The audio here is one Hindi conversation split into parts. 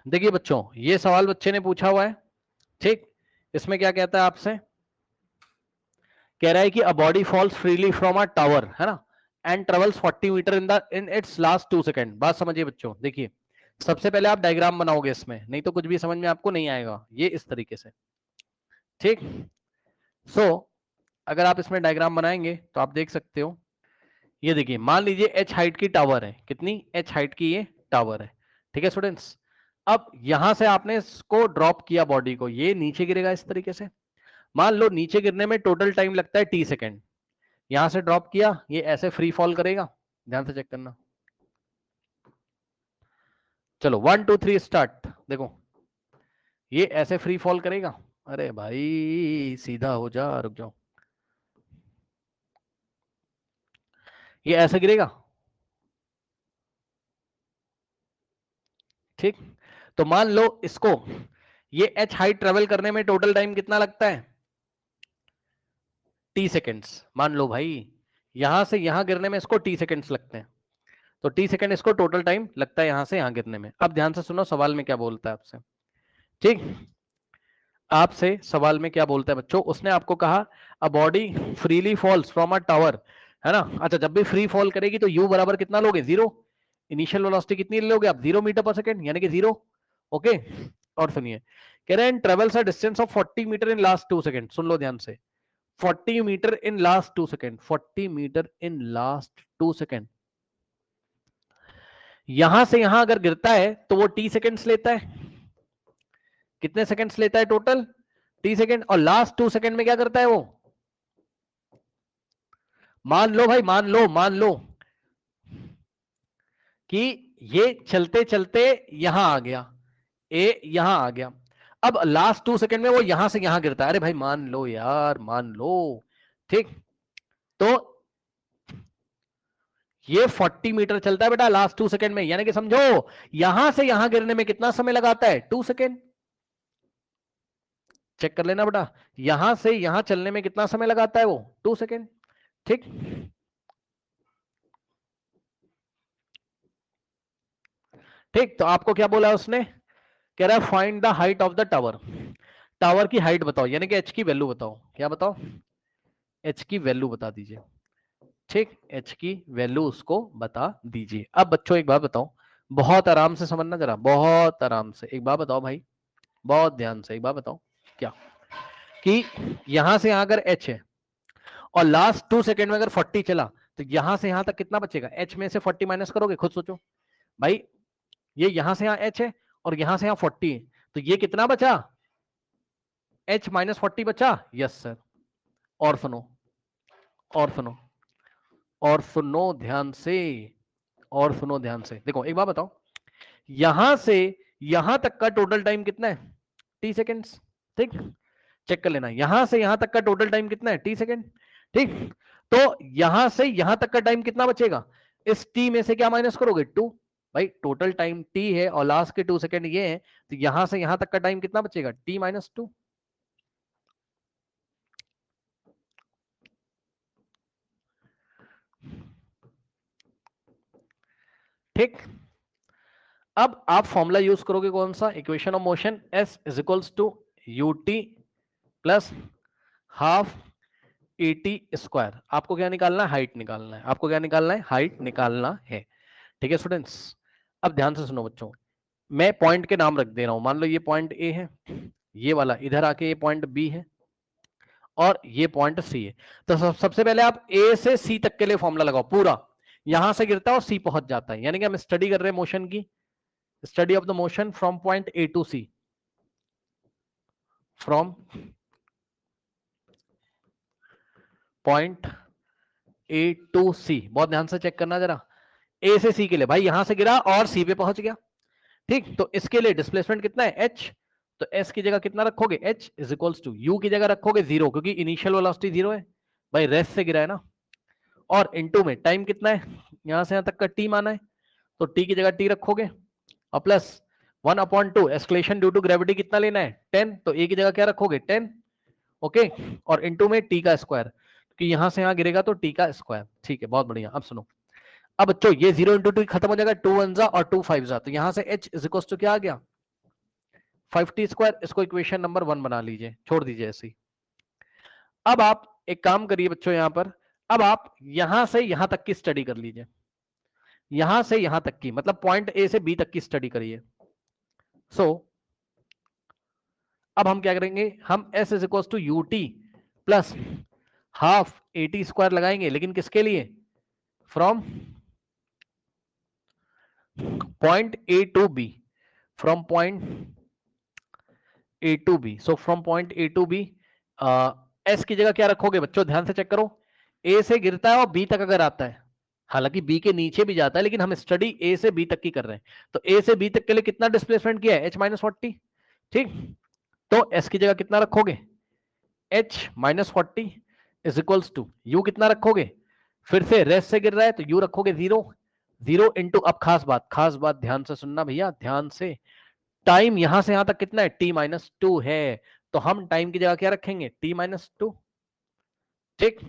देखिए बच्चों, ये सवाल बच्चे ने पूछा हुआ है, ठीक। इसमें क्या कहता है आपसे, कह रहा है कि a body falls freely from a tower, है ना, and travels 40 metre in its last 2 second. बात समझिए बच्चों, देखिए सबसे पहले आप डायग्राम बनाओगे इसमें, नहीं तो कुछ भी समझ में आपको नहीं आएगा। ये इस तरीके से, ठीक। सो अगर आप इसमें डायग्राम बनाएंगे तो आप देख सकते हो, ये देखिए मान लीजिए h हाइट की टावर है, कितनी h हाइट की ये टावर है, ठीक है स्टूडेंट्स। अब यहां से आपने इसको ड्रॉप किया बॉडी को, ये नीचे गिरेगा इस तरीके से। मान लो नीचे गिरने में टोटल टाइम लगता है t सेकेंड। यहां से ड्रॉप किया, ये ऐसे फ्री फॉल करेगा, ध्यान से चेक करना। चलो 1 2 3 स्टार्ट। देखो ये ऐसे फ्री फॉल करेगा, अरे भाई सीधा हो जा, रुक जाओ, ये ऐसे गिरेगा, ठीक। तो मान लो इसको, ये h हाइट ट्रेवल करने में टोटल टाइम कितना लगता है, t सेकेंड्स। मान लो भाई यहां से यहां गिरने में इसको t सेकेंड्स लगते हैं, तो t सेकेंड इसको टोटल टाइम लगता है यहां से यहां गिरने में। अब ध्यान से सुनो सवाल में क्या बोलता है आपसे, ठीक। आपसे सवाल में क्या बोलता है बच्चों, उसने आपको कहा a body freely falls from a tower, है ना। अच्छा, जब भी फ्री फॉल करेगी तो u बराबर कितना लोगे, 0। इनिशियल वेलोसिटी कितनी लोगे आप, 0 मीटर पर सेकेंड, यानी कि 0। ओके। और सुनिए, कह रहे हैं travels a distance of 40 metre in last 2 second. सुन लो ध्यान से, 40 metre in last 2 second, 40 metre in last 2 second. यहां से यहां अगर गिरता है तो वो t सेकेंड्स लेता है, कितने सेकेंड्स लेता है टोटल, t सेकेंड। और लास्ट 2 सेकेंड में क्या करता है वो, मान लो भाई, मान लो कि ये चलते चलते यहां आ गया, ए यहां आ गया। अब लास्ट 2 सेकेंड में वो यहां से यहां गिरता है, अरे भाई मान लो यार, मान लो, ठीक। तो ये 40 मीटर चलता है बेटा लास्ट 2 सेकेंड में, यानी कि समझो यहां से यहां गिरने में कितना समय लगाता है, 2 सेकेंड। चेक कर लेना बेटा, यहां से यहां चलने में कितना समय लगाता है वो, 2 सेकेंड, ठीक। ठीक, तो आपको क्या बोला उसने, कह रहा है find the height of the tower. Tower की हाइट बताओ, यानी कि एच की वैल्यू बताओ, क्या बताओ, एच की वैल्यू बता दीजिए, ठीक। एच की वैल्यू उसको बता दीजिए। अब बच्चों एक बात बताओ, बहुत आराम से समझना जरा, बहुत आराम से एक बात बताओ भाई, बहुत ध्यान से एक बात बताओ, क्या कि यहां से यहां अगर एच है और लास्ट 2 सेकेंड में अगर 40 चला, तो यहां से यहां तक कितना बचेगा, एच में से 40 माइनस करोगे, खुद सोचो भाई। ये यहां से यहां एच है और यहां से यहां 40 है, तो ये कितना बचा, एच माइनस 40 बचा, यस सर। और सुनो, और सुनो, और सुनो ध्यान से, और सुनो ध्यान से, देखो एक बात बताओ, यहां से यहां तक का टोटल टाइम कितना है, टी सेकेंड्स, ठीक। चेक कर लेना, यहां से यहां तक का टोटल टाइम कितना है, टी सेकेंड, ठीक। तो यहां से यहां तक का टाइम कितना बचेगा, इस टी में से क्या माइनस करोगे, 2। भाई टोटल टाइम टी है और लास्ट के 2 सेकेंड ये है, तो यहां से यहां तक का टाइम कितना बचेगा, टी माइनस 2। ठीक। अब आप फॉर्मूला यूज करोगे कौन सा, equation of motion, S is equals to U T plus half A T square. आपको क्या निकालना है, हाइट निकालना है, आपको क्या निकालना है, हाइट निकालना है, ठीक है स्टूडेंट्स। अब ध्यान से सुनो बच्चों, मैं पॉइंट के नाम रख दे रहा हूं, मान लो ये पॉइंट ए है, ये वाला इधर आके ये पॉइंट बी है और ये पॉइंट सी है। तो सबसे पहले आप ए से सी तक के लिए फॉर्मूला लगाओ पूरा, यहां से गिरता है और सी पहुंच जाता है, यानी कि हम स्टडी कर रहे हैं मोशन की, study of the motion from point A to C, from point A to C. बहुत ध्यान से चेक करना जरा, ए से सी के लिए, भाई यहां से गिरा और सी पे पहुंच गया, ठीक। तो इसके लिए डिस्प्लेसमेंट कितना है, एच। तो एस की जगह कितना रखोगे, H is equals to U की जगह रखोगे 0, क्योंकि इनिशियल वेलोसिटी 0 है, भाई रेस्ट से गिरा है ना। और इनटू में टाइम कितना है, यहां से यहां तक का टी माना है, तो टी की जगह टी रखोगे और plus 1/2 acceleration due to gravity कितना लेना है, 10, तो ए की जगह क्या रखोगे, 10। ओके। और इनटू में टी का स्क्वायर, क्योंकि यहां से यहां गिरेगा तो टी का स्क्वायर, ठीक है। बहुत बढ़िया, अब सुनो, अब बच्चों ये 0 इंटू 2 खत्म हो जाएगा, 2 1 जा और 2 5 जा, तो यहां से h इज इक्वल टू क्या आ गया, 5t², इसको इक्वेशन नंबर 1 बना लीजिए, छोड़ दीजिए ऐसी। अब आप एक काम करिए बच्चों, यहां पर अब आप यहां से यहां तक की स्टडी कर लीजिए, यहां से यहां तक की, मतलब पॉइंट ए से बी तक की स्टडी करिए। सो अब हम क्या करेंगे, हम s is equal to U T plus half AT² लगाएंगे, लेकिन किसके लिए, from point A to B, from point A to B. So from point A to B, S की जगह क्या रखोगे बच्चों, ध्यान से चेक करो, ए से गिरता है और बी तक अगर आता है, हालांकि बी के नीचे भी जाता है, लेकिन हम स्टडी ए से बी तक की कर रहे हैं, तो ए से बी तक के लिए कितना डिस्प्लेसमेंट किया है, h-40। ठीक, तो एस की जगह कितना रखोगे, h-40 is equals to you कितना रखोगे, फिर से रेस्ट से गिर रहा है तो यू रखोगे 0, 0 इंटू, अब खास बात ध्यान से सुनना भैया, ध्यान से, टाइम यहां से यहां तक कितना है, t-2 है, तो हम टाइम की जगह क्या रखेंगे, t-2। ठीक,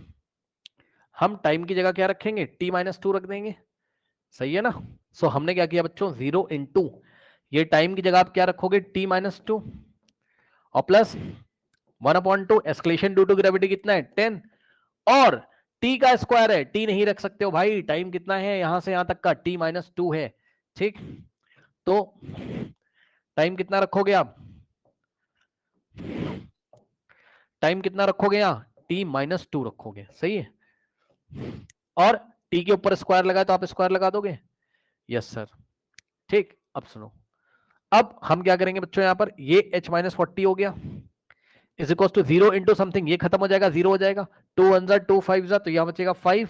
हम टाइम की जगह क्या रखेंगे, t-2 रख देंगे, सही है ना। सो हमने क्या किया बच्चों, 0 इंटू, ये टाइम की जगह आप क्या रखोगे, t-2 और plus 1/2, acceleration due to gravity कितना है 10, और t का स्क्वायर है, t नहीं रख सकते हो भाई, टाइम कितना है यहां से यहां तक का, t-2 है। ठीक, तो टाइम कितना रखोगे आप, टाइम कितना रखोगे यहाँ, t-2 रखोगे, सही है, और t के ऊपर स्क्वायर लगा तो आप स्क्वायर लगा दोगे, यस सर। ठीक, अब सुनो, अब हम क्या करेंगे बच्चों, यहां पर ये h-40 हो गया is equal to 0 into something, ये खत्म हो जाएगा, 0 हो जाएगा, 2 1 2 5, तो यहां बचेगा 5,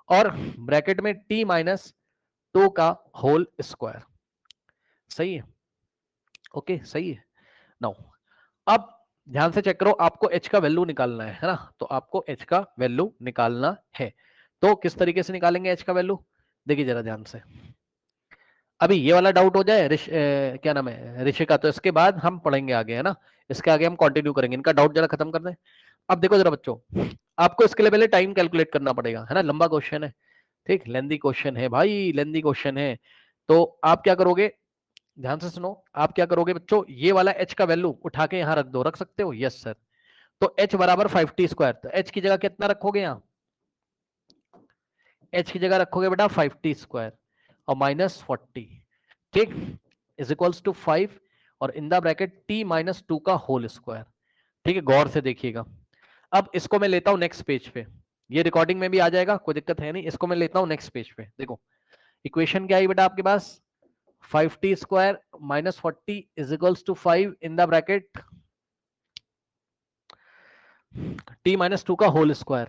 और ब्रैकेट में t-2 का होल स्क्वायर, सही है, ओके सही है। नाउ अब ध्यान से चेक करो, आपको h का वैल्यू निकालना है ना, तो आपको h का वैल्यू निकालना है, तो किस तरीके से निकालेंगे h का वैल्यू, देखिए जरा ध्यान से, अभी ये वाला डाउट हो जाए क्या नाम है ऋषिका, तो इसके बाद हम पढ़ेंगे आगे, है ना, इसके आगे हम कंटिन्यू करेंगे, इनका डाउट जरा खत्म कर दें। अब देखो जरा बच्चों, आपको इसके लिए पहले टाइम कैलकुलेट करना पड़ेगा, है ना, लंबा क्वेश्चन है, ठीक, लेंदी क्वेश्चन है भाई, लेंदी क्वेश्चन है, तो आप क्या करोगे, ध्यान से सुनो, आप क्या करोगे बच्चों, ये वाला h का वैल्यू उठा के यहां रख दो, रख सकते हो, यस सर, तो h बराबर 5t², तो h की जगह कितना रखोगे यहाँ, h की जगह रखोगे बेटा 5t² और -40, ठीक, इज इक्वल्स टू 5, और इन द ब्रैकेट t-2 का होल स्क्वायर। ठीक है, गौर से देखिएगा, अब इसको मैं लेता हूं नेक्स्ट पेज पे, ये रिकॉर्डिंग में भी आ जाएगा, कोई दिक्कत है नहीं, इसको मैं लेता हूं नेक्स्ट पेज पे, देखो इक्वेशन क्या आई बेटा आपके पास, 5t² -40 is equals to 5 in the bracket t-2 का होल स्क्वायर,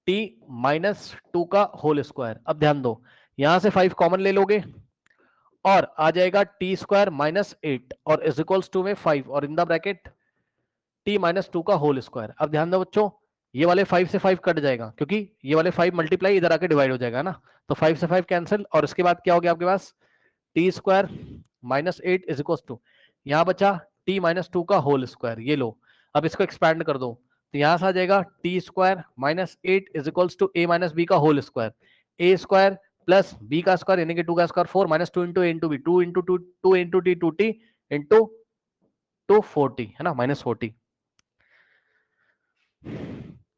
t-2 का होल स्क्वायर। अब ध्यान दो, यहां से 5 कॉमन ले लोगे और आ जाएगा t² -8 और इज इक्वल्स टू में 5, और इन द ब्रैकेट t-2 का होल स्क्वायर। अब ध्यान दो बच्चों, ये वाले 5 से 5 कट जाएगा, क्योंकि ये वाले 5 मल्टीप्लाई इधर आके डिवाइड हो जाएगा ना, तो 5 से 5 कैंसिल, और इसके बाद क्या हो गया आपके पास, t² -8 इज इक्वल्स टू, यहां बचा t-2 का होल स्क्वायर, ये लो, अब इसको एक्सपैंड कर दो, तो यहां से आ जाएगा t² -8 is equals to a - b का whole square, a square plus b का स्क्वायर यानी कि 2 का square 4 -2 into a into b, 2 into 2 into t 2t into 240, है ना, -40।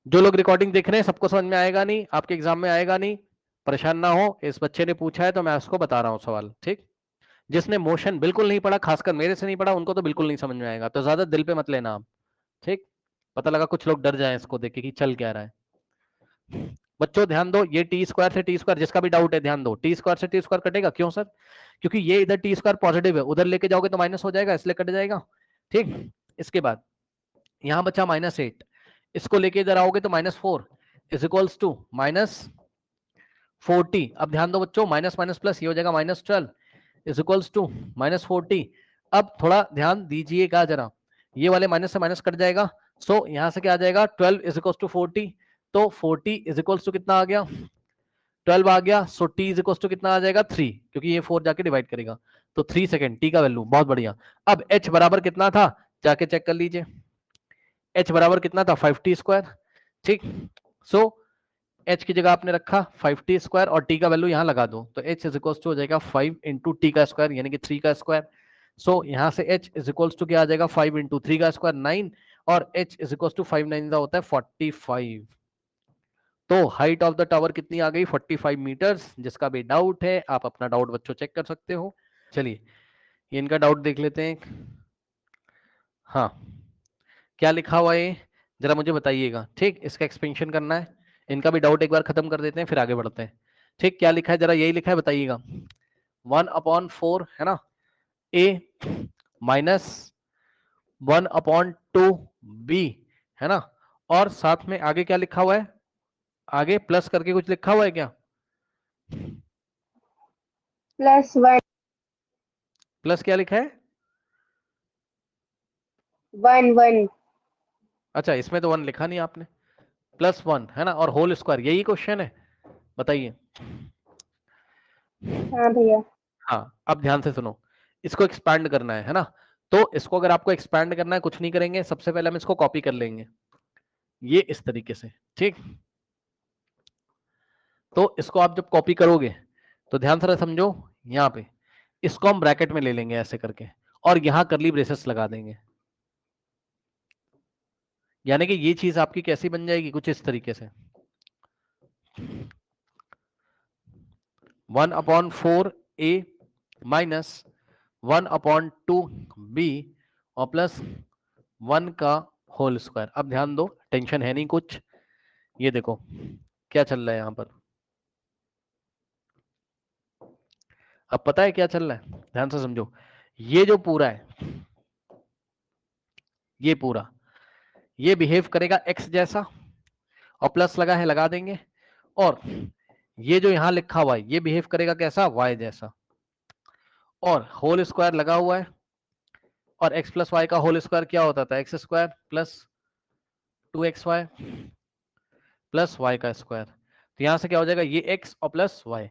जो लोग रिकॉर्डिंग देख रहे हैं सबको समझ में आएगा नहीं, आपके एग्जाम में आएगा नहीं, परेशान ना हो, इस बच्चे ने पूछा है तो मैं उसको बता रहा हूँ सवाल, ठीक, जिसने मोशन बिल्कुल नहीं पढ़ा, खासकर मेरे से नहीं पढ़ा, उनको तो बिल्कुल नहीं समझ में आएगा, तो ज्यादा दिल पे मत लेना आप, ठीक, पता लगा कुछ लोग डर जाए इसको देख के कि चल क्या रहा है। बच्चों ध्यान दो, ये t² से t², जिसका भी डाउट है ध्यान दो, t² से t² कटेगा, क्यों सर, क्योंकि ये इधर t² पॉजिटिव है, उधर लेके जाओगे तो माइनस हो जाएगा, इसलिए कट जाएगा, ठीक। इसके बाद यहां बचा -8, इसको लेके इधर आओगे तो -4 इज इक्वल्स टू -40। अब ध्यान दो बच्चों, माइनस माइनस प्लस ये हो जाएगा -12 इज इक्वल्स टू -40। अब थोड़ा ध्यान दीजिएगा जरा, ये वाले माइनस से माइनस कट जाएगा, सो यहां से क्या आ जाएगा 12 इज इक्वल्स टू 40, तो 40 इज इक्वल्स टू कितना आ गया 12 आ गया, सो t इज इक्वल्स टू कितना आ जाएगा 3, क्योंकि ये 4 जाके डिवाइड करेगा, तो 3 सेकंड t का वैल्यू, बहुत बढ़िया। अब h बराबर कितना था जाके चेक कर लीजिए, h बराबर कितना था 5t², ठीक, सो h की जगह आपने रखा 5t² और t का वैल्यू यहां लगा दो, तो h इज इक्वल टू हो जाएगा 5 इंटू टी का स्क्वायर यानी कि 3 का स्क्वायर, सो यहां से h इज इक्वल्स टू क्या आ जाएगा 5 इंटू 3 का स्क्वायर 9 और h इज इक्वल्स टू 5 9 का होता है 45। तो हाइट ऑफ द टावर कितनी आ गई 45 मीटर्स। जिसका भी डाउट है आप अपना डाउट बच्चों चेक कर सकते हो। चलिए ये इनका डाउट देख लेते हैं। हाँ क्या लिखा हुआ है जरा मुझे बताइएगा। ठीक इसका एक्सपेंशन करना है। इनका भी डाउट एक बार खत्म कर देते हैं फिर आगे बढ़ते हैं। ठीक क्या लिखा है जरा यही लिखा है बताइएगा। 1/4 है ना a माइनस 1/2 b है ना। और साथ में आगे क्या लिखा हुआ है आगे प्लस करके कुछ लिखा हुआ है क्या +1 प्लस क्या लिखा है 1 1 अच्छा इसमें तो 1 लिखा नहीं आपने +1 है ना और होल स्क्वायर यही क्वेश्चन है बताइए। हाँ भैया। हाँ अब ध्यान से सुनो इसको एक्सपैंड करना है ना। तो इसको अगर आपको एक्सपैंड करना है कुछ नहीं करेंगे सबसे पहले हम इसको कॉपी कर लेंगे ये इस तरीके से। ठीक तो इसको आप जब कॉपी करोगे तो ध्यान से समझो यहाँ पे इसको हम ब्रैकेट में ले लेंगे ऐसे करके और यहां करली ब्रेसेस लगा देंगे। यानी कि ये चीज आपकी कैसी बन जाएगी कुछ इस तरीके से 1/4 a माइनस 1/2 b और प्लस 1 का होल स्क्वायर। अब ध्यान दो टेंशन है नहीं कुछ। ये देखो क्या चल रहा है यहां पर अब पता है क्या चल रहा है ध्यान से समझो। ये जो पूरा है ये पूरा ये बिहेव करेगा x जैसा और प्लस लगा है लगा देंगे और ये जो यहां लिखा हुआ है ये बिहेव करेगा कैसा y जैसा और होल स्क्वायर लगा हुआ है और x प्लस वाई का होल स्क्वायर क्या होता था x square plus 2xy plus y का स्क्वायर। तो यहां से क्या हो जाएगा ये x और प्लस वाई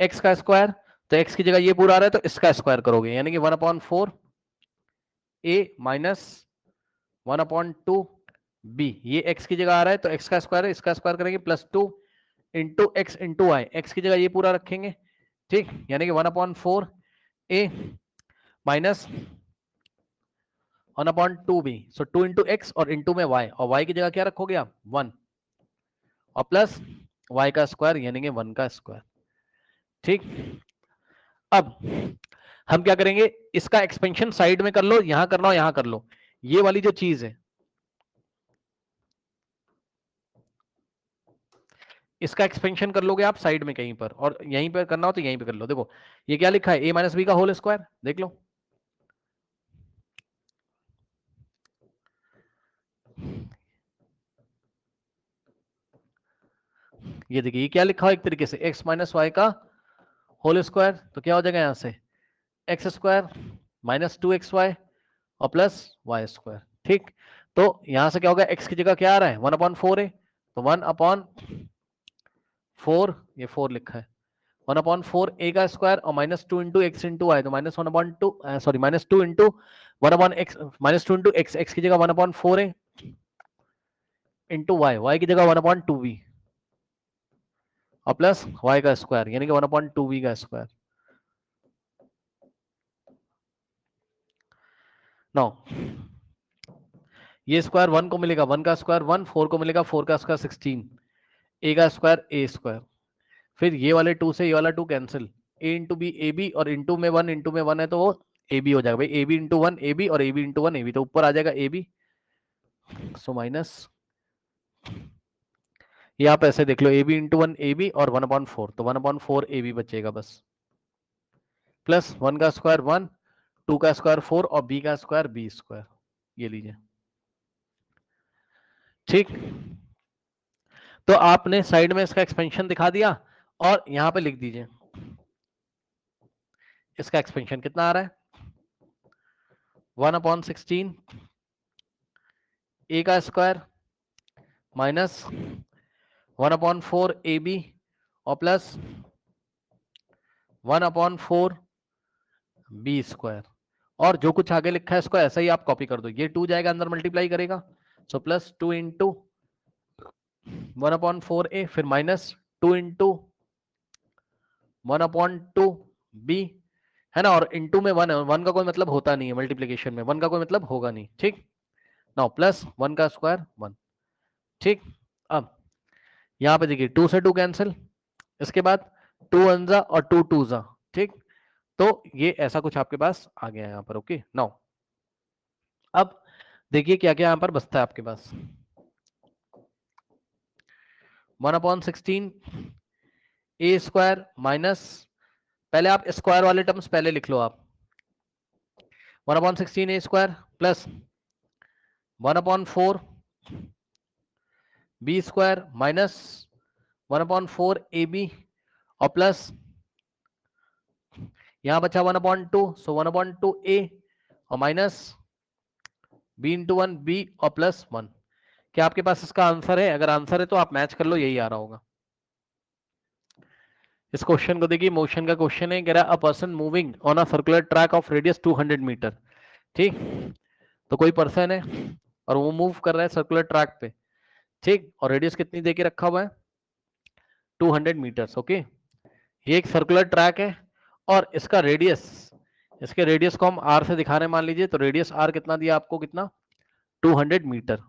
x का स्क्वायर तो x की जगह ये पूरा आ रहा है तो इसका स्क्वायर करोगे यानी कि 1/4 a माइनस 1/2 b ये x की जगह आ रहा है तो x का स्क्वायर है इसका स्क्वायर करेंगे +2 into x into y x की जगह ये पूरा रखेंगे। ठीक यानी कि 1/4 a minus 1/2b so 2 into x और इंटू में y और y की जगह क्या रखोगे आप 1 और प्लस y का स्क्वायर यानी कि 1 का स्क्वायर। ठीक अब हम क्या करेंगे इसका एक्सपेंशन साइड में कर लो यहां करना हो यहां कर लो। ये वाली जो चीज है इसका एक्सपेंशन कर लोगे आप साइड में कहीं पर और यहीं पर करना हो तो यहीं पर कर लो। देखो ये क्या लिखा है a माइनस बी का होल स्क्वायर देख लो ये देखिए ये क्या लिखा है एक तरीके से x माइनस वाई का होल स्क्वायर तो क्या हो जाएगा यहां से एक्स स्क्वायर माइनस 2xy और प्लस वाई स्क्वायर। ठीक तो यहां से क्या होगा x की जगह क्या आ रहा है 1/4 है तो 1/4 ये 4 लिखा है 1/4 a का स्क्वायर और -2 इंटू एक्स इंटू वाई तो -1/2 sorry -2 into 1/x -2 into x x की जगह 1/4 है इंटू वाई वाई की जगह 1/2b और प्लस वाई का स्क्वायर यानी कि 1/2b का स्क्वायर। नो ये स्क्वायर 1 को मिलेगा 1 का स्क्वायर 1 4 को मिलेगा 4 का स्क्वायर 16 a का स्क्वायर a स्क्वायर फिर ये वाले 2 से ये वाला 2 cancel a into b a B और इंटू में 1 है तो वो ए बी हो जाएगा भाई A B into 1 A B और A B into 1 A B तो ऊपर आ जाएगा ए बी सो माइनस ये आप ऐसे देख लो A B into 1 A B और 1/4 तो 1/4 ए बी बचेगा बस प्लस 1 का स्क्वायर 1 2 का स्क्वायर 4 और b का स्क्वायर b स्क्वायर ये लीजिए। ठीक तो आपने साइड में इसका एक्सपेंशन दिखा दिया और यहां पे लिख दीजिए इसका एक्सपेंशन कितना आ रहा है 1/16 a का स्क्वायर माइनस 1/4 ए बी और प्लस 1/4 बी स्क्वायर और जो कुछ आगे लिखा है इसको ऐसा ही आप कॉपी कर दो ये 2 जाएगा अंदर मल्टीप्लाई करेगा सो प्लस 2 इंटू 1/4 ए फिर माइनस 2 इंटू 1/2 बी है ना, और इनटू में 1 है, 1 का कोई मतलब होता नहीं है मल्टीप्लीकेशन में, 1 का कोई मतलब होगा नहीं, ठीक। नाउ प्लस 1 का स्क्वायर 1, ठीक। अब यहाँ पे देखिए 2 से 2 कैंसिल, इसके बाद 2 1 और 2 2 जा, ठीक। तो ये ऐसा कुछ आपके पास आ गया यहाँ पर, ओके। नाउ अब देखिए क्या क्या यहाँ पर बचता है आपके पास। 1/16 ए स्क्वायर माइनस, पहले आप स्क्वायर वाले टर्म्स पहले लिख लो आप, 1/16 A square plus 1/4 B square minus 1/4 A B और प्लस यहां बचा 1/2, सो 1/2 ए और माइनस बी इंटू 1 बी और प्लस 1। क्या आपके पास इसका आंसर है? अगर आंसर है तो आप मैच कर लो, यही आ रहा होगा। इस क्वेश्चन को देखिए, मोशन का क्वेश्चन है, कह रहा है a person moving on a circular track of radius 200 metre, ठीक। तो कोई पर्सन है और वो मूव कर रहा है सर्कुलर ट्रैक पे, ठीक, और रेडियस कितनी दे के रखा हुआ है 200 मीटर्स, ओके। ये एक सर्कुलर ट्रैक है और इसका रेडियस, इसके रेडियस को हम आर से दिखा रहे हैं, मान लीजिए, तो रेडियस आर कितना दिया आपको, कितना 200 मीटर,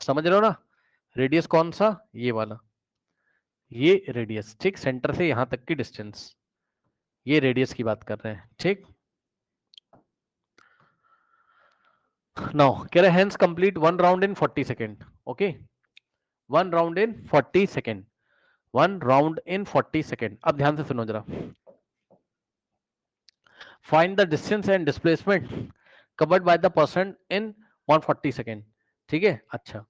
समझ रहे हो ना। रेडियस कौन सा, ये वाला, ये रेडियस, ठीक, सेंटर से यहां तक की डिस्टेंस, ये रेडियस की बात कर रहे हैं, ठीक। नाउ कह रहे हैं hence complete 1 round in 40 second, okay, 1 round in 40 second, 1 round in 40 second. अब ध्यान से सुनो जरा, find the distance and displacement covered by the person in 140 second, ठीक है। अच्छा,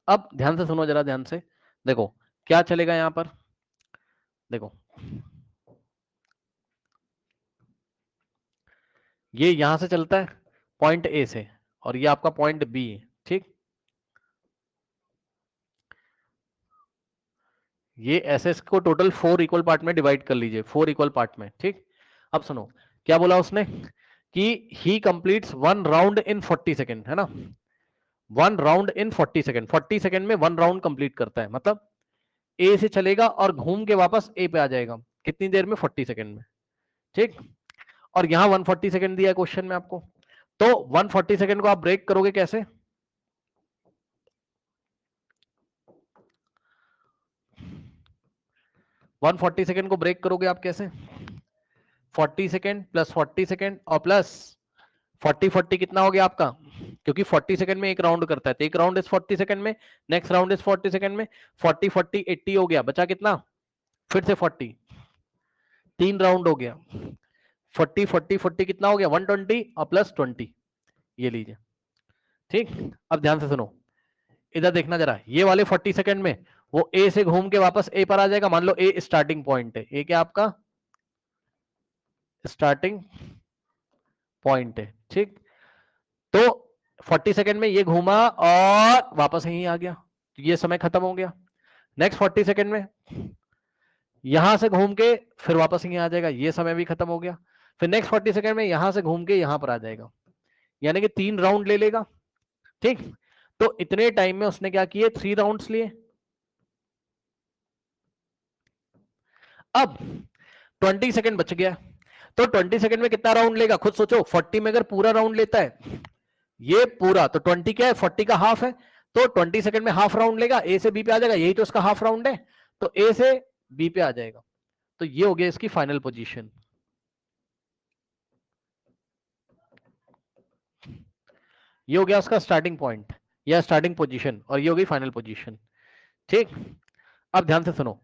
अब ध्यान से सुनो जरा, ध्यान से देखो क्या चलेगा यहां पर, देखो ये यहां से चलता है पॉइंट ए से और ये आपका पॉइंट बी है, ठीक। ये ऐसे इसको टोटल 4 इक्वल पार्ट में डिवाइड कर लीजिए, 4 इक्वल पार्ट में, ठीक। अब सुनो क्या बोला उसने कि ही कंप्लीट्स 1 राउंड इन 40 सेकेंड, है ना, 1 राउंड इन 40 सेकेंड, 40 सेकेंड में 1 राउंड कंप्लीट करता है, मतलब ए से चलेगा और घूम के वापस ए पे आ जाएगा, कितनी देर में 40 सेकेंड में, ठीक। और यहां 140 सेकेंड दिया है क्वेश्चन में आपको, तो 140 सेकेंड को आप ब्रेक करोगे कैसे, 140 सेकेंड को ब्रेक करोगे आप कैसे, 40 सेकेंड प्लस 40 सेकेंड और प्लस 40 कितना हो गया आपका, क्योंकि 40 सेकंड में एक राउंड करता है, तो एक राउंड इस 40 सेकंड में, नेक्स्ट राउंड इस 40 सेकंड में, 40 80 हो गया, बचा कितना, फिर से 40, 3 राउंड हो गया, 40 कितना हो गया 120 और प्लस 20, ये लीजिए, ठीक। अब ध्यान से सुनो, इधर देखना जरा, ये वाले 40 सेकंड में वो ए से घूम के वापस ए पर आ जाएगा, मान लो ए स्टार्टिंग पॉइंट है, ए क्या आपका स्टार्टिंग पॉइंट है, ठीक। तो 40 सेकंड में ये घूमा और वापस यहीं आ गया, तो ये समय खत्म हो गया। नेक्स्ट 40 सेकंड में यहां से घूम के फिर वापस यहीं आ जाएगा, ये समय भी खत्म हो गया। फिर नेक्स्ट 40 सेकंड में यहां से घूम के यहां पर आ जाएगा, यानी कि 3 राउंड ले लेगा, ठीक। तो इतने टाइम में उसने क्या किए, 3 राउंड्स लिए। अब 20 सेकंड बच गया, तो 20 सेकंड में कितना राउंड लेगा, खुद सोचो, 40 में अगर पूरा राउंड लेता है ये पूरा, तो 20 क्या है, 40 का हाफ है, तो 20 सेकंड में हाफ राउंड लेगा, ए से बी पे आ जाएगा, यही तो इसका हाफ राउंड है, तो ए से बी पे आ जाएगा। तो ये हो गया इसकी फाइनल पोजीशन, ये हो गया उसका स्टार्टिंग पॉइंट या स्टार्टिंग पोजीशन, और ये हो गई फाइनल पोजीशन, ठीक। अब ध्यान से सुनो,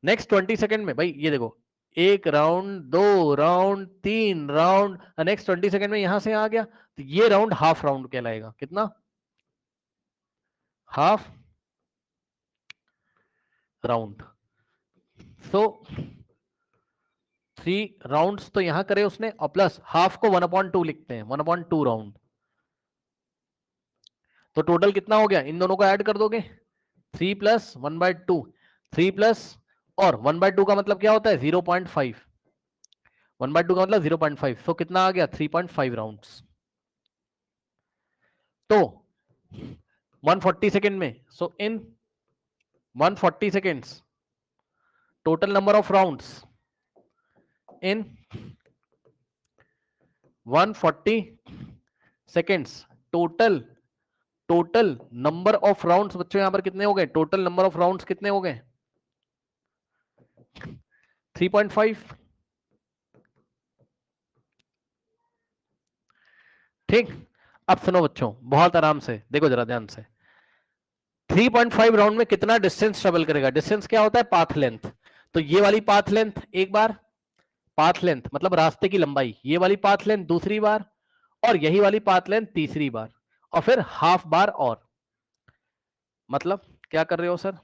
नेक्स्ट 20 सेकंड में भाई ये देखो, एक round, 2 round, 3 round, next 20 second में यहां से आ गया, तो ये राउंड हाफ राउंड कहलाएगा, कितना, हाफ राउंड। सो 3 राउंड्स तो यहां करे उसने, और प्लस हाफ को 1/2 लिखते हैं, 1/2 राउंड, तो टोटल कितना हो गया, इन दोनों को ऐड कर दोगे, 3 प्लस 1/2, 3 प्लस और 1/2 का मतलब क्या होता है 0.5, 1/2 का मतलब 0.5, सो कितना आ गया 3.5 राउंड्स। तो 140 सेकेंड में, सो इन 140 seconds total number of rounds in 140 seconds. Total number of rounds बच्चों यहां पर कितने हो गए? टोटल नंबर ऑफ राउंड्स कितने हो गए? 3.5। ठीक, अब सुनो बच्चों, बहुत आराम से देखो जरा ध्यान से। 3.5 राउंड में कितना डिस्टेंस ट्रेवल करेगा? डिस्टेंस क्या होता है? Path length. तो ये वाली पाथ लेंथ एक बार, पाथ लेंथ मतलब रास्ते की लंबाई, ये वाली पाथ लेंथ दूसरी बार, और यही वाली पाथ लेंथ तीसरी बार, और फिर हाफ बार और। मतलब क्या कर रहे हो सर?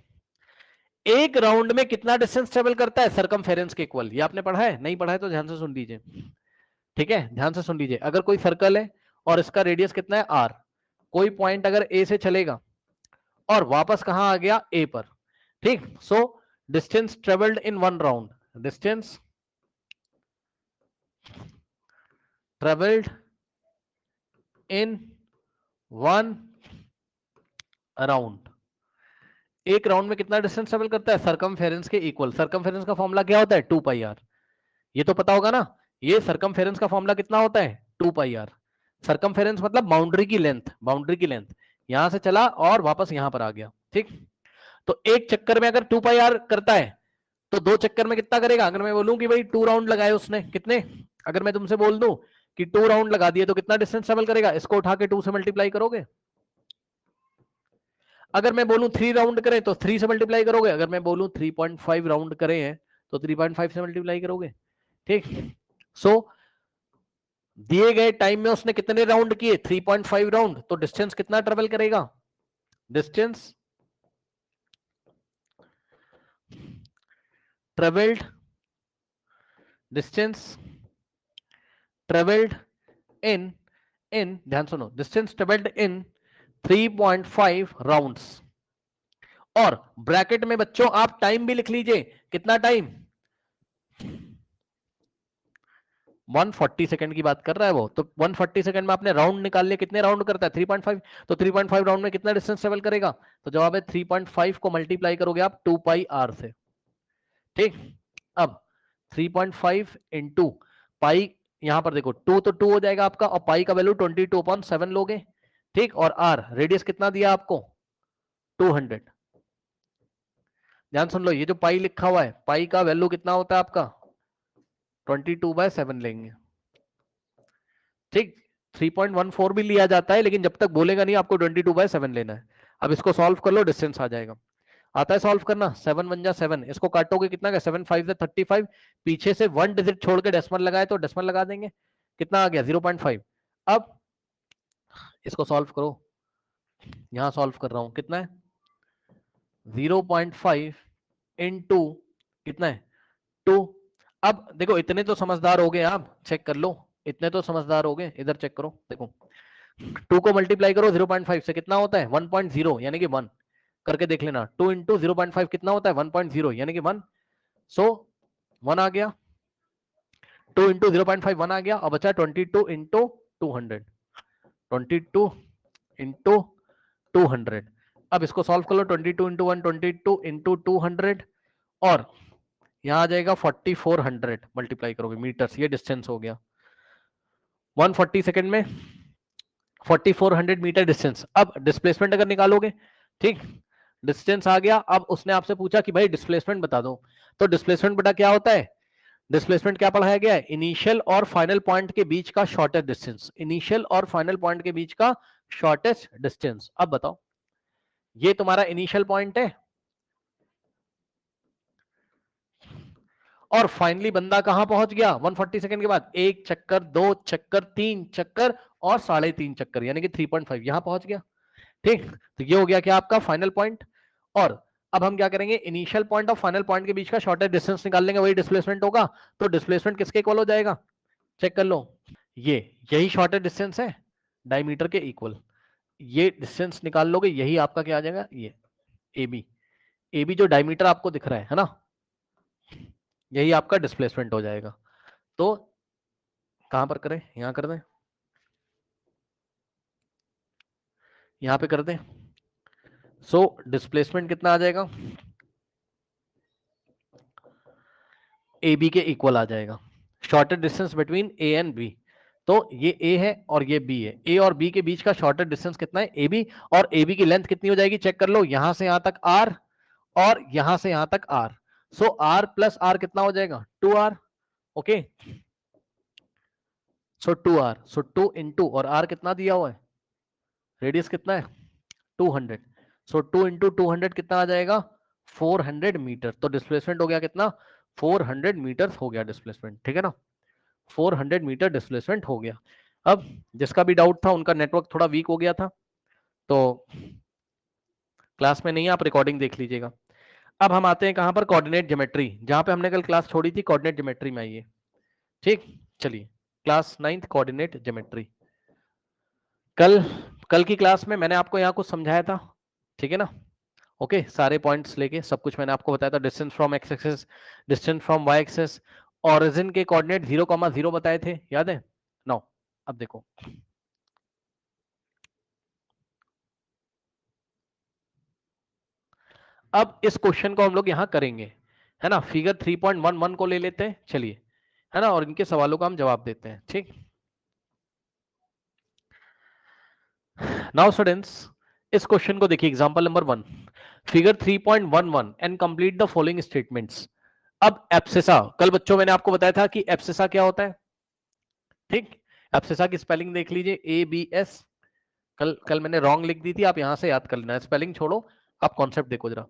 एक राउंड में कितना डिस्टेंस ट्रेवल करता है? सरकमफेरेंस के इक्वल। ये आपने पढ़ा है? नहीं पढ़ा है तो ध्यान से सुन लीजिए। ठीक है, ध्यान से सुन लीजिए। अगर कोई सर्कल है और इसका रेडियस कितना है? आर। कोई पॉइंट अगर ए से चलेगा और वापस कहां आ गया? ए पर। ठीक, so distance travelled in one round, distance travelled in one round. एक राउंड में कितना डिस्टेंस ट्रेवल करता है? सरकमफेरेंस के इक्वल। सरकमफेरेंस का फॉर्मूला क्या होता है? 2 पाई आर। ये तो पता होगा ना। ये सरकमफेरेंस का फॉर्मूला कितना होता है? 2 पाई आर। सरकमफेरेंस मतलब बाउंड्री की लेंथ, बाउंड्री की लेंथ। यहां से चला और वापस यहां पर आ गया। ठीक, तो एक चक्कर में अगर 2 पाई आर करता है तो दो चक्कर में कितना करेगा? अगर मैं बोलूं कि भाई 2 राउंड लगाए उसने, कितने? अगर मैं तुमसे बोल दूं कि 2 राउंड लगा दिए तो कितना डिस्टेंस ट्रेवल करेगा? इसको उठा के 2 से मल्टीप्लाई करोगे। अगर मैं बोलूं 3 राउंड करें तो 3 से मल्टीप्लाई करोगे। अगर मैं बोलूं 3.5 राउंड करे हैं तो 3.5 से मल्टीप्लाई करोगे। ठीक, सो दिए गए टाइम में उसने कितने राउंड किए? 3.5 राउंड। तो डिस्टेंस कितना ट्रेवल करेगा? Distance travelled, distance travelled in ध्यान सुनो, डिस्टेंस ट्रेवल्ड इन 3.5 राउंड्स। और ब्रैकेट में बच्चों आप टाइम भी लिख लीजिए। कितना टाइम? 140 सेकंड की बात कर रहा है वो। तो 140 सेकंड में आपने राउंड निकाल लिया। कितने राउंड करता है? 3.5। तो 3.5 राउंड में कितना डिस्टेंस ट्रेवल करेगा? तो जवाब है 3.5 को मल्टीप्लाई करोगे आप 2 पाई आर से। ठीक, अब 3.5 इंटू पाई, यहां पर देखो 2 तो 2 हो जाएगा आपका, और पाई का वैल्यू 22/7 लोगे। ठीक, और आर रेडियस कितना दिया आपको? 200। ध्यान सुन लो, ये जो पाई लिखा हुआ है, पाई का वैल्यू कितना होता है आपका? 22/7 लेंगे। ठीक, 3.14 भी लिया जाता है, लेकिन जब तक बोलेगा नहीं आपको 22/7 लेना है। अब इसको सॉल्व कर लो, डिस्टेंस आ जाएगा। आता है सॉल्व करना? 7 1 जा 7, इसको काटोगे कितना का? 7 5 35। पीछे से 1 डिजिट छोड़ के डेसिमल लगाए तो डेसिमल लगा देंगे। कितना आ गया? 0.5। अब इसको सॉल्व करो, यहां सॉल्व कर रहा हूं। कितना है? 0.5 इंटू कितना है? 2। अब देखो, इतने तो समझदार हो गए आप, चेक कर लो। इतने तो समझदार हो गए, इधर चेक करो। देखो 2 को मल्टीप्लाई करो 0.5 से, कितना होता है? 1.0 यानी कि 1। करके देख लेना। 2 इंटू 0.5 कितना होता है? 1.0 यानी कि 1। सो 1 आ गया। 2 इंटू 0.5 1 आ गया, और बचा 22 इंटू 200। 22 इंटू 200। अब इसको सॉल्व कर लो। 22 इंटू 1 22 इंटू 200, और यहां आ जाएगा 4400 मल्टीप्लाई करोगे मीटर्स। ये डिस्टेंस हो गया 140 सेकंड में 4400 मीटर डिस्टेंस। अब डिस्प्लेसमेंट अगर निकालोगे, ठीक, डिस्टेंस आ गया। अब उसने आपसे पूछा कि भाई डिस्प्लेसमेंट बता दो। तो डिस्प्लेसमेंट बता क्या होता है? डिस्प्लेसमेंट क्या पढ़ाया गया है? इनिशियल और फाइनल पॉइंट के बीच का शॉर्टेस्ट डिस्टेंस। इनिशियल और फाइनल पॉइंट के बीच का शॉर्टेस्ट डिस्टेंस। अब बताओ, ये तुम्हारा इनिशियल पॉइंट है, और फाइनली बंदा कहां पहुंच गया 140 सेकंड के बाद? एक चक्कर, दो चक्कर, तीन चक्कर, और 3.5 चक्कर, यानी कि 3.5 यहां पहुंच गया। ठीक, तो ये हो गया क्या आपका फाइनल पॉइंट। और अब हम क्या करेंगे? इनिशियल पॉइंट और फाइनल पॉइंट के बीच का शॉर्टेस्ट डिस्टेंस निकाल लेंगे, वही डिस्प्लेसमेंट होगा। तो डिस्प्लेसमेंट किसके इक्वल हो जाएगा? चेक कर लो, ये यही शॉर्टेस्ट डिस्टेंस है, डायमीटर के इक्वल। ये डिस्टेंस निकाल लोगे, यही आपका क्या आ जाएगा? ये AB। AB जो डायमीटर आपको दिख रहा है ना, यही आपका डिस्प्लेसमेंट हो जाएगा। तो कहां पर करें? यहां कर दें, यहां पे कर दें। सो डिस्प्लेसमेंट कितना आ जाएगा? AB के इक्वल आ जाएगा, shortest distance between A and B। तो ये ए है और ये बी है, ए और बी के बीच का शॉर्टर डिस्टेंस कितना है, ए बी, और ए बी की लेंथ कितनी हो जाएगी चेक कर लो, यहां से यहां तक आर और यहां से यहां तक r, so r plus r कितना हो जाएगा 2r, okay, so 2r, so 2 into, और आर कितना दिया हुआ है, रेडियस कितना है 200, सो 2 इंटू 200 कितना आ जाएगा 400 मीटर, तो डिस्प्लेसमेंट हो गया कितना 400 मीटर हो गया डिस्प्लेसमेंट, ठीक है ना, 400 मीटर डिस्प्लेसमेंट हो गया। अब जिसका भी डाउट था, उनका नेटवर्क थोड़ा वीक हो गया था, तो क्लास में नहीं, आप रिकॉर्डिंग देख लीजिएगा। अब हम आते हैं कहां पर, कोऑर्डिनेट ज्योमेट्री, जहां पे हमने कल क्लास छोड़ी थी, कोऑर्डिनेट ज्योमेट्री में आइए, ठीक, चलिए क्लास 9th कोऑर्डिनेट ज्योमेट्री। कल कल की क्लास में मैंने आपको यहाँ कुछ समझाया था, ठीक है ना, ओके, सारे पॉइंट्स लेके सब कुछ मैंने आपको बताया था, distance from x axis, distance from y axis, origin के कोऑर्डिनेट 0,0 बताए थे, याद है, नो, अब देखो अब इस क्वेश्चन को हम लोग यहां करेंगे, है ना, फिगर 3.11 को ले लेते हैं, चलिए, है ना, और इनके सवालों का हम जवाब देते हैं, ठीक। नाउ स्टूडेंट्स, इस क्वेश्चन को देखिए, example number 1, figure 3.11 and complete the following statements. अब एब्सिसा, कल बच्चों मैंने आपको बताया था कि एब्सिसा क्या होता है, ठीक, एब्सिसा की स्पेलिंग देख लीजिए, ABS, कल कल मैंने रॉन्ग लिख दी थी, आप यहां से याद कर लेना, स्पेलिंग छोड़ो, आप कॉन्सेप्ट देखो जरा,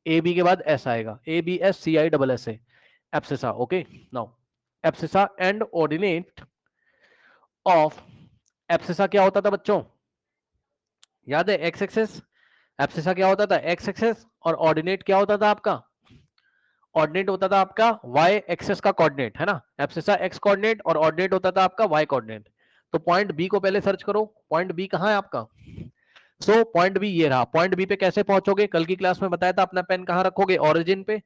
AB के बाद S आएगा, ABSCISS, abscissa, okay. Now abscissa and ordinate of, abscissa क्या होता था बच्चों, याद है, एक्स एक्सिस, एब्सिसा क्या होता था एक्स एक्सिस, और ऑर्डिनेट क्या होता था आपका, ऑर्डिनेट होता था आपका वाई एक्सिस का कोऑर्डिनेट, है ना, एब्सिसा एक्स कोऑर्डिनेट और ऑर्डिनेट होता था आपका वाई कोऑर्डिनेट। तो पॉइंट बी को पहले सर्च करो, पॉइंट बी कहां है आपका, सो पॉइंट बी ये रहा, पॉइंट बी पे कैसे पहुंचोगे, कल की क्लास में बताया था, अपना पेन कहां रखोगे, ओरिजिन पे,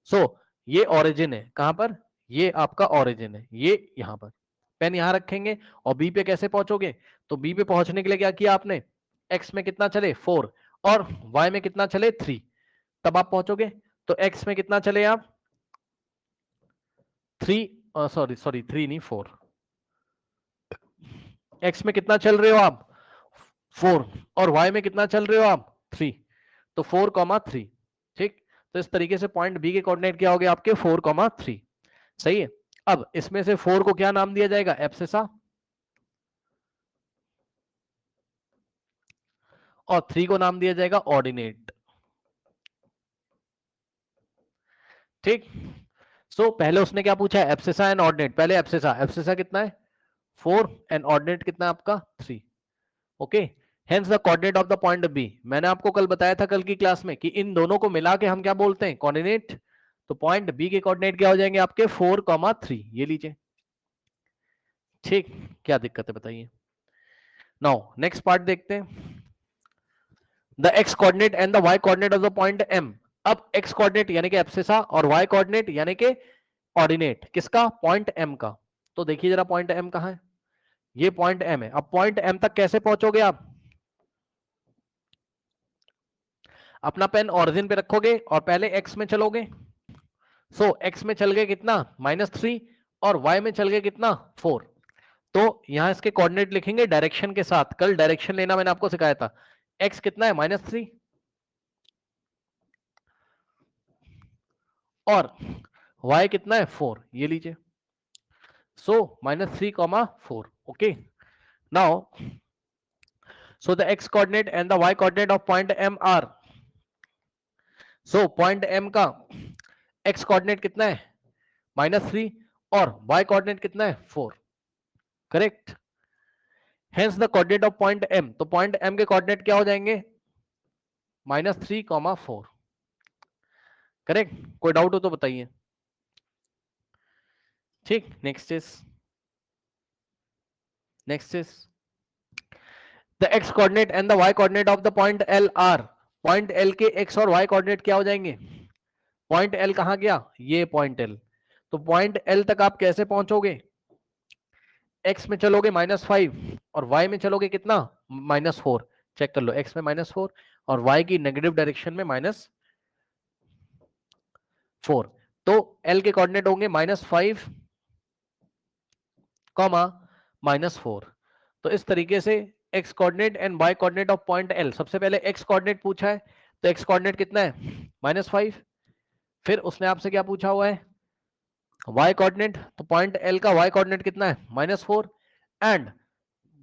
सो ये ओरिजिन है, कहां पर, ये आपका ओरिजिन है, ये यहां पर, पेन यहां रखेंगे, और बी पे कैसे पहुंचोगे, तो बी पे पहुंचने के लिए क्या किया आपने, एक्स में कितना चले 4 और वाई में कितना चले 3, तब आप पहुंचोगे, तो एक्स में कितना चले आप 3, सॉरी सॉरी 3 नहीं 4, एक्स में कितना चल रहे हो आप 4, और वाई में कितना चल रहे हो आप 3, तो 4,3, ठीक, तो इस तरीके से पॉइंट बी के कोऑर्डिनेट क्या हो गए आपके 4,3, सही है। अब इसमें से 4 को क्या नाम दिया जाएगा, एब्सिसा, और 3 को नाम दिया जाएगा ऑर्डिनेट, ठीक। सो पहले उसने क्या पूछा है, एब्सिसा एंड ऑर्डिनेट, पहले एब्सिसा, एब्सिसा कितना है 4 एंड ऑर्डिनेट कितना है आपका 3, okay, hence the coordinate of the point B, मैंने आपको कल बताया था कल की क्लास में कि इन दोनों को मिला के हम क्या बोलते हैं, कोऑर्डिनेट, तो पॉइंट बी के कोऑर्डिनेट क्या हो जाएंगे आपके 4,3, ये लीजिए, ठीक, क्या दिक्कत है बताइए। नाउ नेक्स्ट पार्ट देखते हैं, the x coordinate and the y coordinate of the point M. अब एक्स कोऑर्डिनेट यानी कि एब्सिसा और वाई कोऑर्डिनेट यानी कि ऑर्डिनेट किसका, पॉइंट एम का, तो देखिए जरा पॉइंट एम कहां है, ये पॉइंट एम है, अब पॉइंट एम तक कैसे पहुंचोगे आप, अपना पेन ऑरिजिन पे रखोगे और पहले एक्स में चलोगे, सो एक्स में चल गए कितना -3 और वाई में चल गए कितना 4, तो यहां इसके कोऑर्डिनेट लिखेंगे डायरेक्शन के साथ, कल डायरेक्शन लेना मैंने आपको सिखाया था, एक्स कितना है -3 और y कितना है 4, ये लीजिए, सो -3,4, okay. Now so the x coordinate and the y coordinate of point M are, so point M का x coordinate कितना है -3 और y coordinate कितना है 4, correct, hence the coordinate of point M, तो पॉइंट M के कोऑर्डिनेट क्या हो जाएंगे -3,4, करेक्ट, कोई डाउट हो तो बताइए, ठीक। Next is the x coordinate and the y coordinate of the point L are, point L के x और y कोऑर्डिनेट क्या हो जाएंगे, पॉइंट L कहां गया, ये पॉइंट L, तो पॉइंट L तक आप कैसे पहुंचोगे, x में चलोगे -5 और y में चलोगे कितना -4, चेक कर लो, x में -4 और y की नेगेटिव डायरेक्शन में -4, तो L के कोऑर्डिनेट होंगे -5, कॉमा -4। तो इस तरीके से x coordinate and y coordinate of point L, सबसे पहले x कोऑर्डिनेट पूछा है तो x कोऑर्डिनेट कितना है -5, फिर उसने आपसे क्या पूछा हुआ है y कोऑर्डिनेट, तो पॉइंट L का y कोऑर्डिनेट कितना है -4 and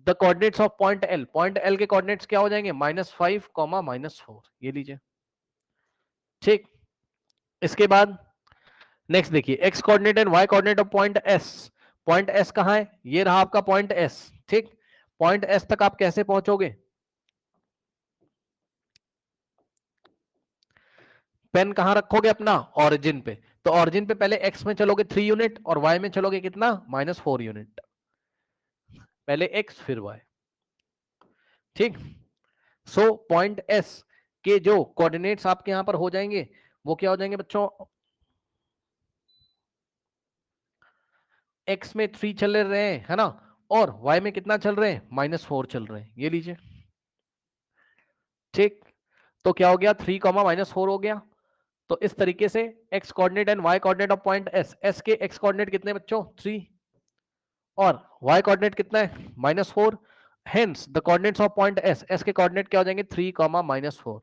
the coordinates of point L, point L के कोऑर्डिनेट्स क्या हो जाएंगे -5 कॉमा -4, ये लीजिए। ठीक, इसके बाद नेक्स्ट देखिए x coordinate and y coordinate of point S, point S कहां है, ये रहा आपका पॉइंट S। ठीक, पॉइंट S तक आप कैसे पहुंचोगे, पेन कहां रखोगे अपना ओरिजिन पे, तो ओरिजिन पे पहले x में चलोगे 3 यूनिट और y में चलोगे कितना -4 यूनिट, पहले x फिर y। ठीक, सो पॉइंट S के जो कोऑर्डिनेट्स आपके यहां पर हो जाएंगे वो क्या हो जाएंगे बच्चों, x में 3 चल रहे हैं है ना, और y में कितना चल रहे हैं -4 चल रहे हैं, ये लीजिए। ठीक, तो क्या हो गया 3 -4 हो गया। तो इस तरीके से x coordinate and y coordinate of point S, S के x कोऑर्डिनेट कितने बच्चों 3 और y कोऑर्डिनेट कितना है -4, hence the coordinates of point S, S के कोऑर्डिनेट क्या हो जाएंगे 3 -4।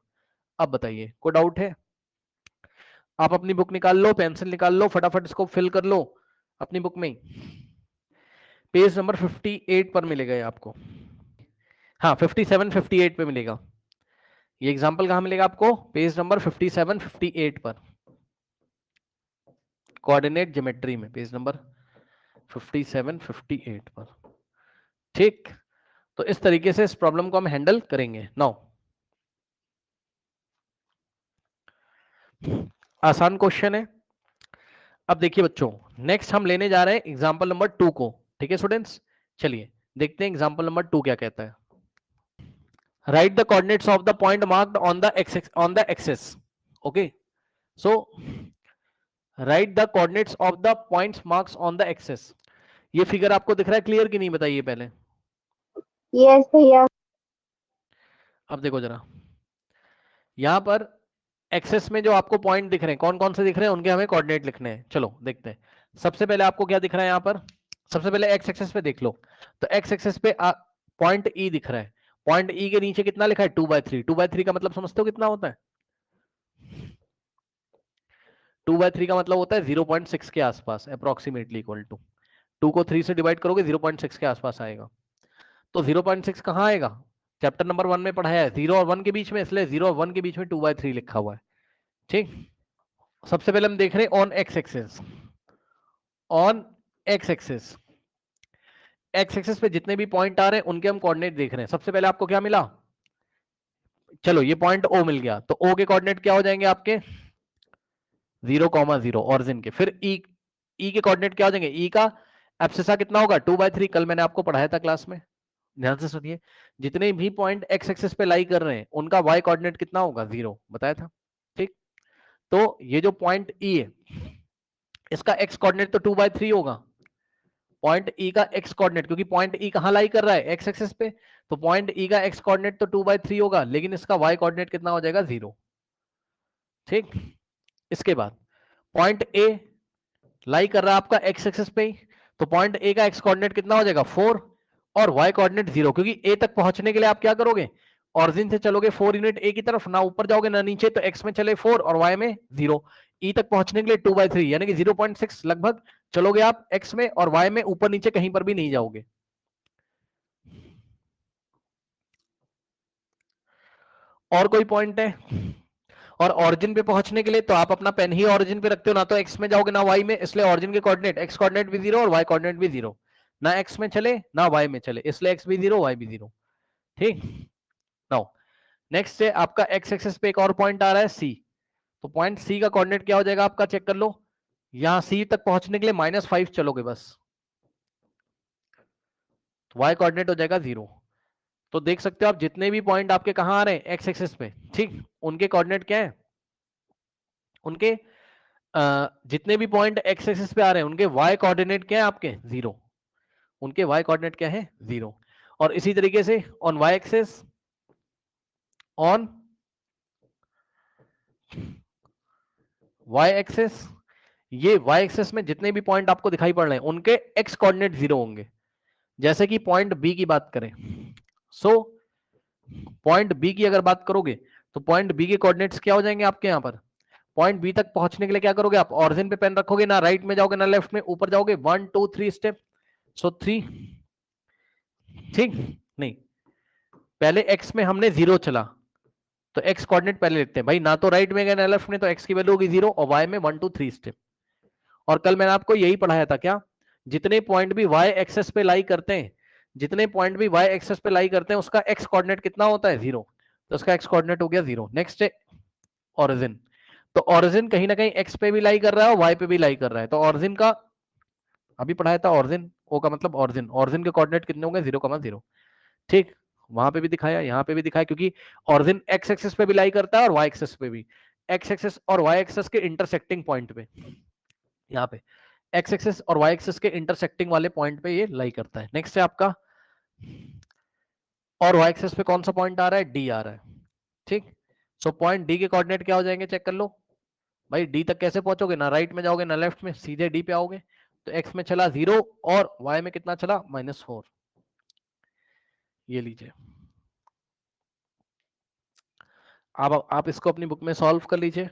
अब बताइए कोई डाउट है, आप अपनी बुक निकाल लो, पेंसिल निकाल लो, फटाफट इसको फिल कर लो अपनी बुक में, पेज नंबर 58 पर मिलेगा ये आपको, हाँ 57 58 पे मिलेगा ये एग्जांपल, कहां मिलेगा आपको पेज नंबर 57 58 पर, कोऑर्डिनेट ज्योमेट्री में पेज नंबर 57 58 पर। ठीक, तो इस तरीके से इस प्रॉब्लम को हम हैंडल करेंगे। नाउ आसान क्वेश्चन है। अब देखिए बच्चों, नेक्स्ट हम लेने जा रहे हैं एग्जांपल नंबर 2 को। ठीक है स्टूडेंट्स, चलिए देखते हैं एग्जांपल नंबर 2 क्या कहता है। Right the coordinates of the point marked on the axis. Okay, so right the coordinates of the points marks on the axis. ये फिगर आपको दिख रहा है क्लियर कि नहीं बताइए पहले। यस भैया। अब देखो जरा, यहां पर एक्सेस में जो आपको पॉइंट दिख रहे हैं कौन कौन से दिख रहे हैं, उनके हमें कोऑर्डिनेट लिखने हैं। चलो देखते हैं, सबसे पहले आपको क्या दिख रहा है यहाँ पर, सबसे पहले एक्स एक्सेस पे देख लो, तो एक्स एक्सेस पे पॉइंट ई दिख रहा है, पॉइंट ई के नीचे कितना लिखा है 2/3, 2/3 का मतलब समझते हो कितना होता है, 2/3 का मतलब होता है 0.6 के आसपास, अप्रोक्सीमेटली इक्वल टू 2 को 3 से डिवाइड करोगे 0.6 के आसपास आएगा। तो 0.6 कहाँ आएगा, चैप्टर नंबर 1 में पढ़ाया है 0 और 1 के बीच में, इसलिए 0 और 1 के बीच में 2/3 लिखा हुआ है। ठीक, सबसे पहले हम देख रहे हैं on x axis, on x axis, x axis पे जितने भी पॉइंट आ रहे हैं उनके हम कोऑर्डिनेट देख रहे हैं। सबसे पहले आपको क्या मिला, चलो ये पॉइंट ओ मिल गया, तो ओ के कोऑर्डिनेट क्या हो जाएंगे आपके 0,0 ऑरिजिन के, फिर ई के कोऑर्डिनेट क्या हो जाएंगे, ई का एब्सिसा कितना होगा 2/3, कल मैंने आपको पढ़ाया था क्लास में, ध्यान से सुनिए, जितने भी पॉइंट एक्स एक्सिस पे लाई कर रहे हैं उनका वाई कोऑर्डिनेट कितना होगा 0, बताया था। ठीक, तो ये जो पॉइंट ई है इसका एक्स कोऑर्डिनेट तो 2/3 होगा, पॉइंट ई का एक्स कोऑर्डिनेट, क्योंकि पॉइंट ई कहां लाई कर रहा है एक्स एक्सिस पे, तो पॉइंट ई का एक्स कोऑर्डिनेट तो 2/3 होगा, लेकिन इसका वाई कोऑर्डिनेट कितना हो जाएगा 0। ठीक, इसके बाद पॉइंट ए लाई कर रहा है आपका एक्स एक्सिस पे ही, तो पॉइंट ए का एक्स कोऑर्डिनेट कितना हो जाएगा 4 और वाई कोऑर्डिनेट 0, क्योंकि ए तक पहुंचने के लिए आप क्या करोगे, ऑरिजिन से चलोगे 4 यूनिट ए की तरफ, ना ऊपर जाओगे ना नीचे, तो एक्स में चले 4 और वाई में 0, ई तक पहुंचने के लिए 2/3 यानी कि 0.6 लगभग चलोगे आप एक्स में, और वाई में ऊपर नीचे कहीं पर भी नहीं जाओगे। और कोई पॉइंट है, और ऑरिजिन पे पहुंचने के लिए तो आप अपना पेन ही ऑरिजिन पे रखते हो, ना तो एक्स में जाओगे ना वाई में, इसलिए ऑरिजिन के कोऑर्डिनेट एक्स कोऑर्डिनेट भी 0 और वाई कोऑर्डिनेट भी 0, ना एक्स में चले ना वाई में चले, इसलिए एक्स भी 0 वाई भी 0। ठीक, नाउ नेक्स्ट है आपका एक्स एक्सिस पे एक और पॉइंट आ रहा है सी, तो पॉइंट सी का कोऑर्डिनेट क्या हो जाएगा आपका, चेक कर लो, यहां सी तक पहुंचने के लिए -5 चलोगे बस, तो वाई कोऑर्डिनेट हो जाएगा 0। तो देख सकते हो आप जितने भी पॉइंट आपके कहां आ रहे हैं एक्स एक्सिस पे, ठीक, उनके कोऑर्डिनेट क्या है, उनके जितने भी पॉइंट एक्स एक्सिस पे आ रहे हैं उनके वाई कोऑर्डिनेट क्या है आपके 0, उनके वाई कोऑर्डिनेट क्या है 0। और इसी तरीके से on y axis, on y axis, ये वाई एक्सिस में जितने भी पॉइंट आपको दिखाई पड़ रहे हैं उनके एक्स कोऑर्डिनेट 0 होंगे, जैसे कि पॉइंट बी की बात करें, सो पॉइंट बी की अगर बात करोगे तो पॉइंट बी के कोऑर्डिनेट्स क्या हो जाएंगे आपके यहाँ पर, पॉइंट बी तक पहुंचने के लिए क्या करोगे आप, ऑरिजिन पे पेन रखोगे ना, राइट में जाओगे ना लेफ्ट में, ऊपर जाओगे 1 2 3 स्टेप, सो 3, ठीक नहीं, पहले एक्स में हमने 0 चला तो एक्स कोऑर्डिनेट पहले लिखते हैं भाई, ना तो राइट में गए ना लेफ्ट में, तो एक्स की वैल्यू होगी 0 और वाई में 1 2 3 स्टेप। और कल मैंने आपको यही पढ़ाया था क्या, जितने पॉइंट भी वाई एक्सेस पे लाई करते हैं, जितने पॉइंट भी वाई एक्सेस पे लाई करते हैं उसका एक्स कोऑर्डिनेट कितना होता है, 0, तो उसका एक्स कोऑर्डिनेट हो गया 0। नेक्स्ट है ओरिजिन, तो ओरिजिन कहीं ना कहीं एक्स पे भी लाई कर रहा है और वाई पे भी लाई कर रहा है, तो ओरिजिन का अभी पढ़ाया था, ओरिजिन ओ का मतलब ओरिजिन, ओरिजिन के कोऑर्डिनेट कितने होंगे 0,0, ठीक, वहां पे भी दिखाया यहाँ पे भी दिखाया, क्योंकि ओरिजिन एक्स एक्सिस पे भी लाई करता है और वाई एक्सिस पे भी, एक्स एक्सिस और वाई एक्सिस के इंटरसेक्टिंग पॉइंट पे, यहाँ पे एक्स एक्सिस और वाई एक्सिस के इंटरसेक्टिंग वाले पॉइंट पे ये लाई करता है। नेक्स्ट है आपका, और वाई एक्सिस पे कौन सा पॉइंट आ रहा है, डी आ रहा है, ठीक, सो पॉइंट डी के कोऑर्डिनेट क्या हो जाएंगे, चेक कर लो भाई, डी तक कैसे पहुंचोगे, ना राइट में जाओगे ना लेफ्ट में, सीधे डी पे आओगे, तो एक्स में चला 0 और वाई में कितना चला -4, ये लीजिए। अब आप इसको अपनी बुक में सॉल्व कर लीजिए।